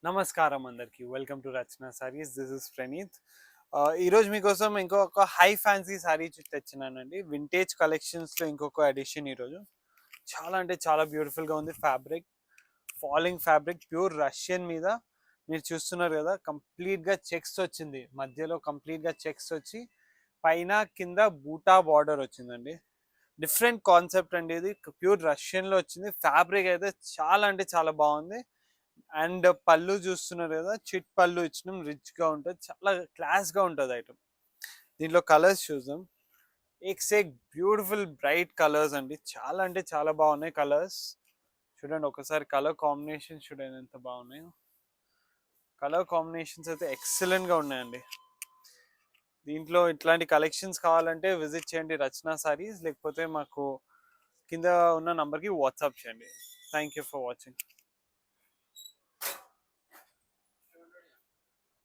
నమస్కారం అందరికి. Welcome to Rachana saris. This is Praneeth. ఈరోజు మీకోసం ఇంకొక హై ఫ్యాన్సీ సారీ తెచ్చినానండి. వింటేజ్ కలెక్షన్స్లో ఇంకొక ఎడిషన్ ఈరోజు. చాలా అంటే చాలా బ్యూటిఫుల్గా ఉంది. Fabric falling fabric, pure Russian మీద మీరు చూస్తున్నారు కదా, కంప్లీట్గా చెక్స్ వచ్చింది. మధ్యలో కంప్లీట్గా చెక్స్ వచ్చి పైన కింద బూటా బార్డర్ వచ్చిందండి. డిఫరెంట్ కాన్సెప్ట్ అండి. ఇది ప్యూర్ రష్యన్లో వచ్చింది. ఫ్యాబ్రిక్ అయితే చాలా అంటే చాలా బాగుంది. అండ్ పళ్ళు చూస్తున్నారు కదా, చిట్ పళ్ళు ఇచ్చినాం. రిచ్గా ఉంటుంది, చాలా క్లాస్గా ఉంటుంది ఐటమ్. దీంట్లో కలర్స్ చూద్దాం. ఎక్స్ బ్యూటిఫుల్ బ్రైట్ కలర్స్ అండి. చాలా అంటే చాలా బాగున్నాయి కలర్స్. చూడండి ఒకసారి కలర్ కాంబినేషన్ చూడండి ఎంత బాగున్నాయో. కలర్ కాంబినేషన్స్ అయితే ఎక్సలెంట్గా ఉన్నాయండి. దీంట్లో ఇట్లాంటి కలెక్షన్స్ కావాలంటే విజిట్ చేయండి రచనా సారీస్, లేకపోతే మాకు కింద ఉన్న నంబర్కి వాట్సాప్ చేయండి. Thank you for watching.